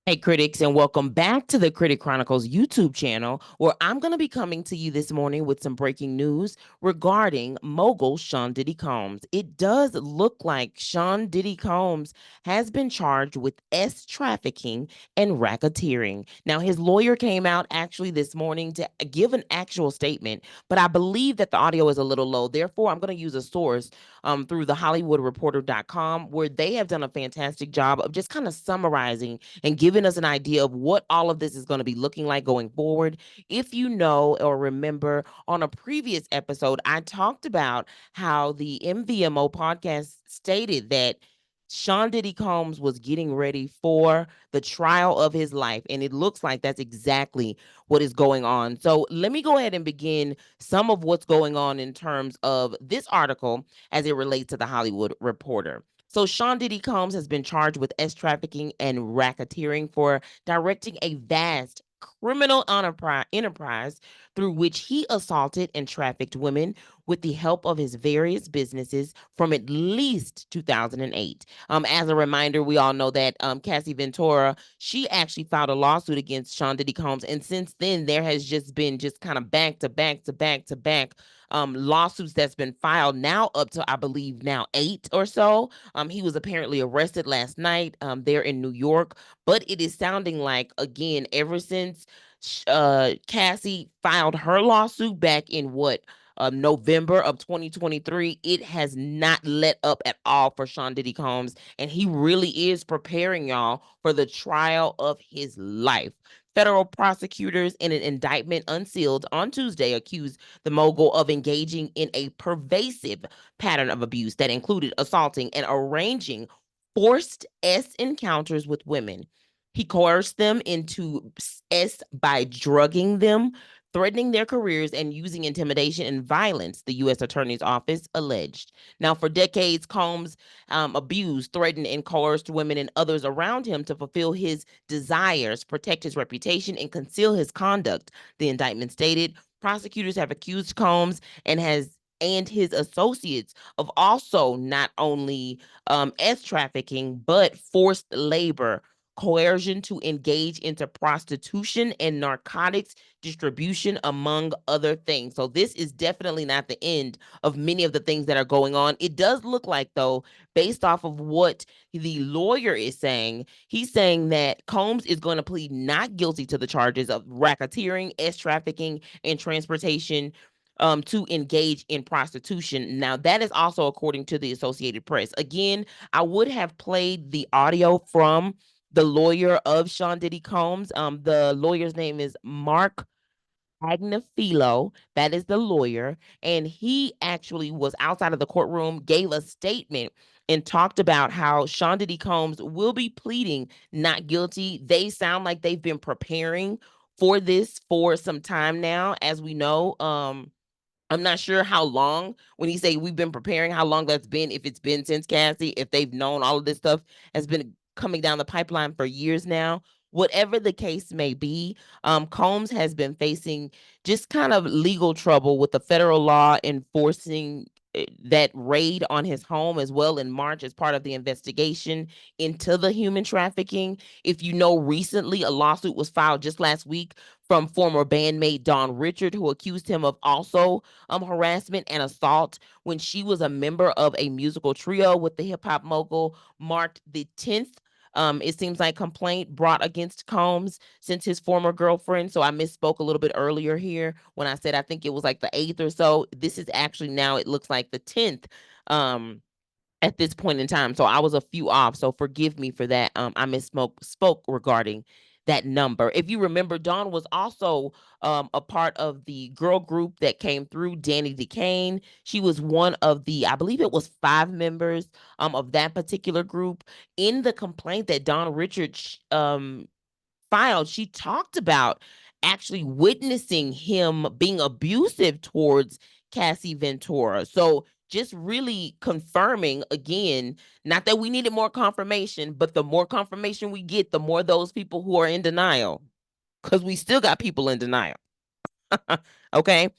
Hey, critics, and welcome back to the Critic Chronicles YouTube channel, where I'm going to be coming to you this morning with some breaking news regarding mogul Sean Diddy Combs. It does look like Sean Diddy Combs has been charged with trafficking and racketeering. Now, his lawyer came out actually this morning to give an actual statement, but I believe that the audio is a little low. Therefore, I'm going to use a source through the HollywoodReporter.com, where they have done a fantastic job of just kind of summarizing and giving us an idea of what all of this is going to be looking like going forward. If you know or remember, on a previous episode, I talked about how the MVMO podcast stated that Sean Diddy Combs was getting ready for the trial of his life. And it looks like that's exactly what is going on. So let me go ahead and begin some of what's going on in terms of this article as it relates to the Hollywood Reporter. So Sean Diddy Combs has been charged with trafficking and racketeering for directing a vast criminal enterprise through which he assaulted and trafficked women with the help of his various businesses from at least 2008. As a reminder, we all know that Cassie Ventura, she actually filed a lawsuit against Sean Diddy Combs, and since then there has just been just kind of back to back to back to back lawsuits that's been filed, now up to I believe now 8 or so. He was apparently arrested last night there in New York, but it is sounding like, again, ever since Cassie filed her lawsuit back in November of 2023, it has not let up at all for Sean Diddy Combs, and he really is preparing y'all for the trial of his life. Federal prosecutors in an indictment unsealed on Tuesday accused the mogul of engaging in a pervasive pattern of abuse that included assaulting and arranging forced encounters with women. He coerced them into by drugging them, threatening their careers, and using intimidation and violence, the U.S. Attorney's Office alleged. Now, for decades, Combs abused, threatened, and coerced women and others around him to fulfill his desires, protect his reputation, and conceal his conduct, the indictment stated. Prosecutors have accused Combs and his associates of also not only trafficking, but forced labor, coercion to engage into prostitution and narcotics distribution, among other things. So this is definitely not the end of many of the things that are going on. It does look like, though, based off of what the lawyer is saying, he's saying that Combs is going to plead not guilty to the charges of racketeering, trafficking, and transportation to engage in prostitution. Now, that is also according to the Associated Press. Again, I would have played the audio from the lawyer of Sean Diddy Combs. The lawyer's name is Mark Agnafilo. That is the lawyer. And he actually was outside of the courtroom, gave a statement, and talked about how Sean Diddy Combs will be pleading not guilty. They sound like they've been preparing for this for some time now, as we know. I'm not sure how long, when he say we've been preparing, how long that's been, if it's been since Cassie, if they've known all of this stuff has been coming down the pipeline for years now. Whatever the case may be, Combs has been facing just kind of legal trouble with the federal law enforcing that raid on his home as well in March as part of the investigation into the human trafficking. If you know, recently a lawsuit was filed just last week from former bandmate Dawn Richard, who accused him of also harassment and assault when she was a member of a musical trio with the hip hop mogul. Marked the 10th, it seems like, complaint brought against Combs since his former girlfriend. So I misspoke a little bit earlier here when I said I think it was like the 8th or so. This is actually now, it looks like the 10th. At this point in time. So I was a few off. So forgive me for that. I spoke regarding that number. If you remember, Dawn was also a part of the girl group that came through, Danny DeCane. She was one of the, I believe it was 5 members of that particular group. In the complaint that Dawn Richards filed, she talked about actually witnessing him being abusive towards Cassie Ventura. So just really confirming again, not that we needed more confirmation, but the more confirmation we get, the more those people who are in denial, because we still got people in denial. Okay,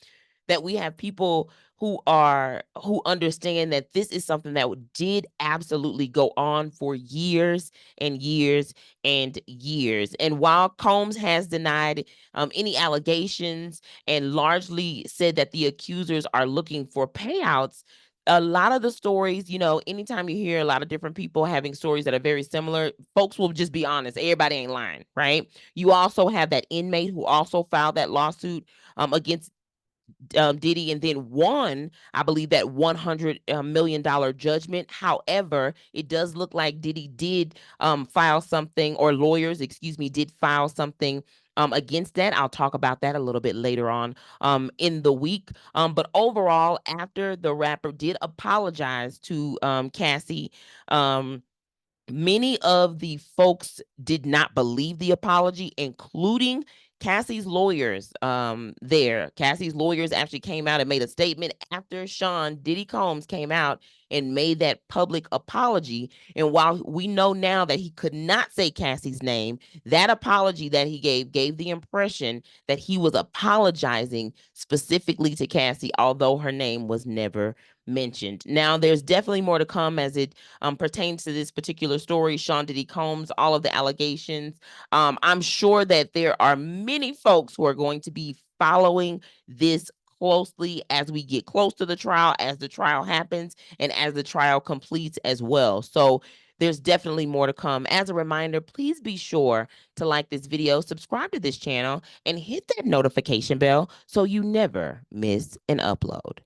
that we have people who understand that this is something that did absolutely go on for years and years and years. And while Combs has denied any allegations and largely said that the accusers are looking for payouts, a lot of the stories, anytime you hear a lot of different people having stories that are very similar, folks will just be honest. Everybody ain't lying, right? You also have that inmate who also filed that lawsuit against Diddy and then won, I believe, that $100 million judgment. However, it does look like Diddy did file something, or lawyers, excuse me, did file something against that. I'll talk about that a little bit later on in the week. But overall, after the rapper did apologize to Cassie, many of the folks did not believe the apology, including Cassie's lawyers there. Cassie's lawyers actually came out and made a statement after Sean Diddy Combs came out and made that public apology. And while we know now that he could not say Cassie's name, that apology that he gave the impression that he was apologizing specifically to Cassie, although her name was never mentioned. Now, there's definitely more to come as it pertains to this particular story, Sean Diddy Combs, all of the allegations. I'm sure that there are many folks who are going to be following this closely as we get close to the trial, as the trial happens, and as the trial completes as well. So there's definitely more to come. As a reminder, please be sure to like this video, subscribe to this channel, and hit that notification bell so you never miss an upload.